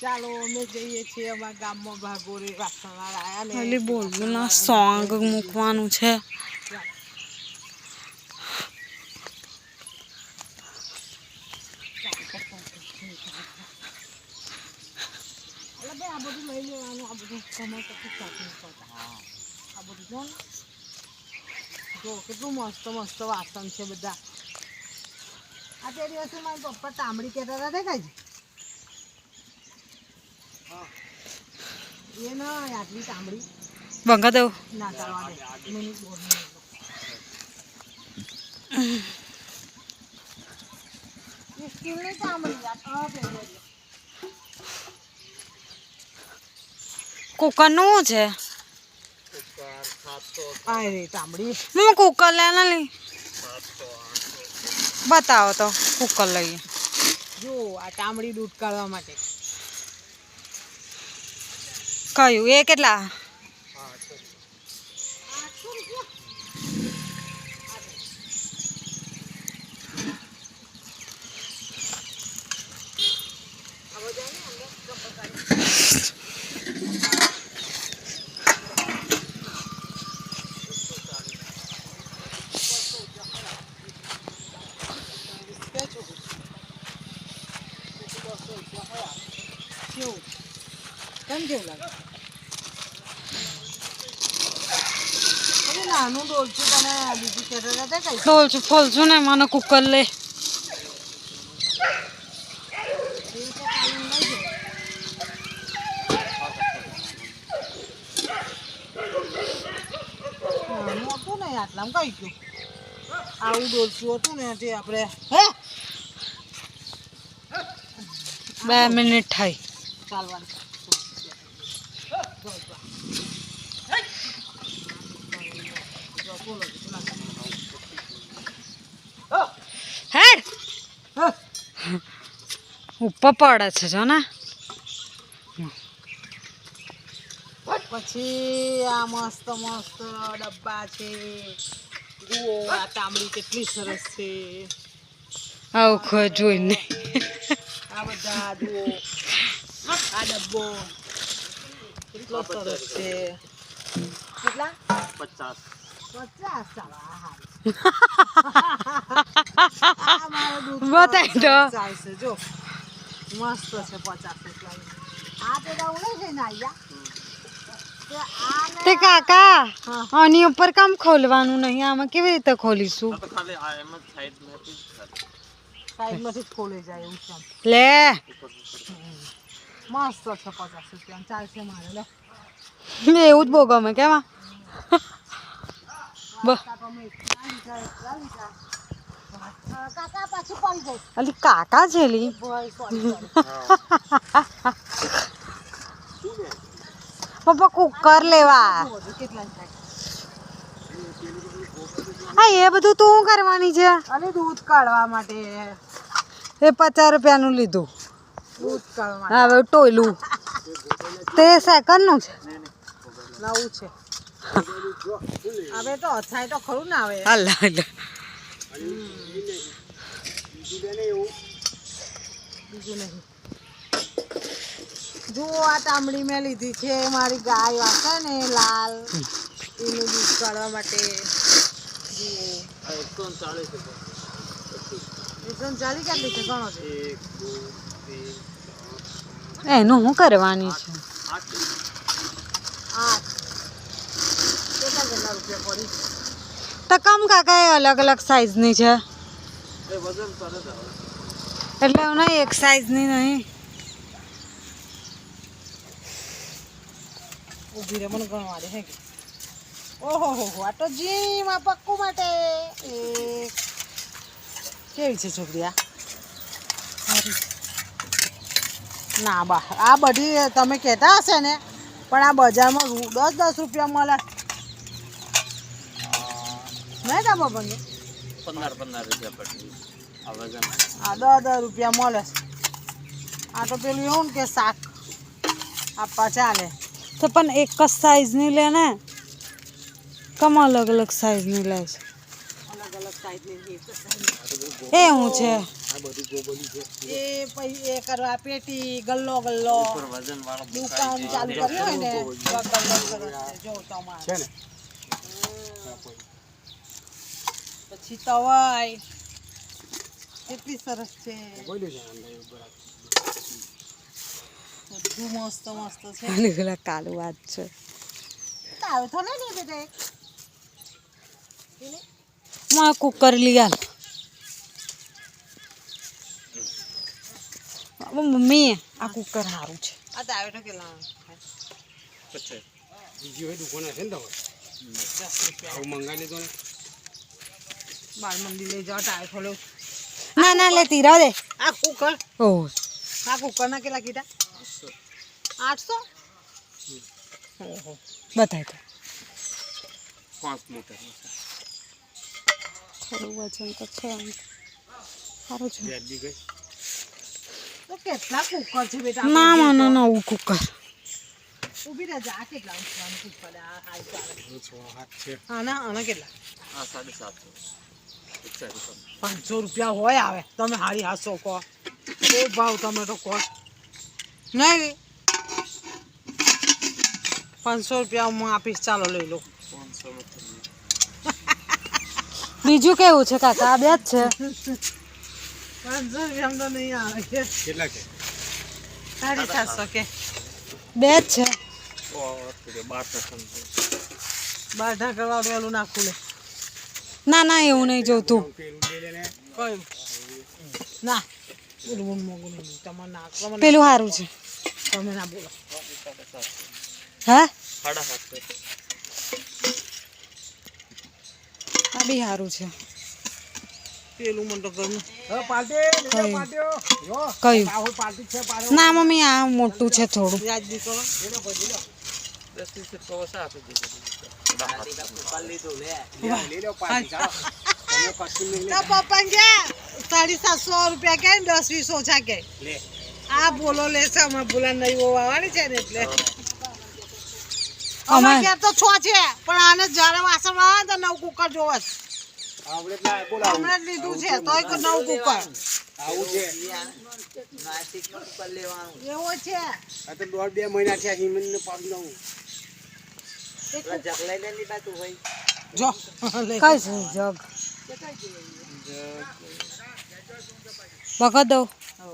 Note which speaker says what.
Speaker 1: ચાલો અમે જઈએ છીએ અમારા ગામમાં ભાગોરે વાસણવાર આયા ને
Speaker 2: ખાલી બોલવું ના સોંગ મૂકવાનું છે.
Speaker 1: આ બધું લઈ લેવાનું. આ બધું કમર પછી ચાકરી કરતા આ બધું જો કેટલું મસ્ત મસ્ત વાસણ છે બધા. આ તે દિવસે મારા પપ્પા તાંબડી કહેતા હતા દેખાય છે એ ના આટલી તાંબડી
Speaker 2: બંગા દઉં
Speaker 1: ના કરવા દે મિનિટ બોલ એ સ્ટીલની તાંબડી
Speaker 2: કુકર નું છે.
Speaker 1: આ રે તાંબડી
Speaker 2: હું કુકર લેને લઈ બતાવો તો કુકર લઈએ.
Speaker 1: જો આ તાંબડી દૂધ કાઢવા માટે
Speaker 2: કયું એ કેટલા?
Speaker 1: કેમ કેવું લાગે? નાનું ડોલચું તને બીજું કહેતા હતા કઈ
Speaker 2: ડોલચું ફોલચું ને મને કુકર લે.
Speaker 1: નાનું હતું ને આટલામાં કઈ ગયું. આવું ડોલચું હતું ને તે આપણે હે
Speaker 2: 2 મિનિટ થઈ
Speaker 1: ચાલવાનું.
Speaker 2: હેડ ઉપર પડે છે જો ને.
Speaker 1: પછી આ મસ્ત મસ્ત ડબ્બા છે. જુઓ આ તાંબડી કેટલી સરસ છે.
Speaker 2: આવું કોઈ જોઈને
Speaker 1: આ બધા જુઓ આ ડબ્બો કેટલો સરસ છે. કેટલા 50
Speaker 2: બતાય તો
Speaker 1: ચાલશે જો મસ્ત છે 50 રૂપિયા. આ પેલા ઉડે છે ને આયા
Speaker 2: તે કાકા આની ઉપર કામ ખોલવાનું નહીં? આમાં કેવી રીતે ખોલીશું?
Speaker 1: સાઈડમાંથી જ ખોલે જાય એવું છે.
Speaker 2: લે
Speaker 1: મસ્ત છે 50 રૂપિયા ચાલશે મારે લે.
Speaker 2: એવું જ બહુ ગમે કેવા
Speaker 1: કાકા પાછું પડી જાય.
Speaker 2: અલી કાકા છેલી પપ્પા કુકર લેવા. હા એ બધું તું કરવાની છે?
Speaker 1: અને દૂધ કાઢવા માટે
Speaker 2: એ 50 રૂપિયાનું લીધું.
Speaker 1: દૂધ કાઢવા માટે
Speaker 2: હવે ટોયલું તે સેકન્ડનું છે.
Speaker 1: નવું છે. હવે તો અથાય તો ખરું ના આવે.
Speaker 2: હાલ
Speaker 1: બીજું નહીં. જુઓ આ તાંબડી મેં લીધી છે મારી ગાય વાસે ને લાલ એનું દૂધ કાઢવા માટે. જુઓ 140 કેટલી છે ગણો છે?
Speaker 2: એનું શું કરવાની છે?
Speaker 1: 8 કેટલા રૂપિયા પડી?
Speaker 2: તો કમ કાકા એ અલગ અલગ સાઈઝની છે એટલે નહીં એક સાઈઝની નહીં.
Speaker 1: ઊભી રે મને ગણવા દે હે. ઓહો હો આ તો જીમ આ પક્કુ માટે. કેવી છે છોકરી આ? ના બા આ બધી તમે કહેતા હશે ને પણ આ બજારમાં 10 રૂપિયા મળે નહીં કા બાબા?
Speaker 3: 15 રૂપિયા પડી આ વજન.
Speaker 1: આ 10 રૂપિયા મળે. આ તો પેલું એવું ને કે શાક આપવા ચાલે.
Speaker 2: તો પણ એક જ સાઈઝની લે ને કમ અલગ અલગ સાઈઝની લે છે?
Speaker 1: અલગ અલગ
Speaker 2: એ હું છે
Speaker 1: એ પછી એ કરવા પેટી ગલ્લો ગલ્લો
Speaker 3: ઉપર વજન વાળો
Speaker 1: દુકાન ચાલુ કરી હોય ને તો ગલ્લો સરસ છે. જો તમારે પછી તવાઈ કેટલી સરસ છે. બધું મસ્ત મસ્ત છે.
Speaker 2: અને પેલા કાલું વાત છે
Speaker 1: તાવે તો નહીં ને બેટા એક?
Speaker 2: માં કુકર લઈ આલ મમ્મી આ કુકર સારું છે
Speaker 1: આ તાવે તો કેટલા
Speaker 3: પછી
Speaker 1: બાળ મંદિર લઈ જાઓ તાવે થોડો.
Speaker 2: ના ના લેતી રાવ દે
Speaker 1: આ કુકર
Speaker 2: ઓહ
Speaker 1: ના કેટલા કીધા? 800. ઓહો
Speaker 2: બતાય તો
Speaker 3: 5 મીટર
Speaker 2: થોડું વજન તો છે આમ સારું છે
Speaker 1: તો કેટલા કુકર છે બેટા?
Speaker 2: ના મને નવું કુકર
Speaker 1: ઊભી રહેજે. આ કેટલા ઉઠવાનું કુકર? આ હાઈ ચાલે. આના કેટલા?
Speaker 3: આ 750
Speaker 1: 500 રૂપિયા હોય આવે. તમે હારી હાસો કહો બહુ ભાવ તમે તો કહો નહીં. 500 રૂપિયા હું આપીશ. ચાલો લઈ લો.
Speaker 3: 500 મીટર
Speaker 2: બીજું કેવું છે કાકા આ બે જ છે
Speaker 1: 500 રૂપિયા તો નહીં આવે. કેટલા કે? 750 કે
Speaker 2: બે જ છે
Speaker 3: 12%
Speaker 1: બાર ઢાંકર વાળું ના ખુલે.
Speaker 2: ના ના એવું નહીં જોતું
Speaker 1: કયું ના બોલું મોગું નહીં. તમારે ના તમે
Speaker 2: પેલું સારું છે
Speaker 1: તમે ના બોલો.
Speaker 2: હા
Speaker 3: 7.5
Speaker 2: આ બી સારું છે
Speaker 1: પેલું મને તો ગમે.
Speaker 2: કયું ના મમ્મી આ મોટું છે થોડું
Speaker 1: વ્યાજબી કરો.
Speaker 3: 10-20 રૂપિયા ઓછા આપી દીધા
Speaker 1: તો પપ્પા કે 750 રૂપિયા કે 10-20 ઓછા કે આ બોલો લેશે. અમે બોલા નહીં હોવાની છે ને એટલે અમારે ઘેર તો 6 છે પણ આને જ્યારે વાસણ આવે તો 9 કુકર જોવે છે. હમણાં જ લીધું છે તોય 9 કુકર એવો છે. જો લે.
Speaker 2: કઈ છે જગ બગડ દઉં
Speaker 1: હઉ.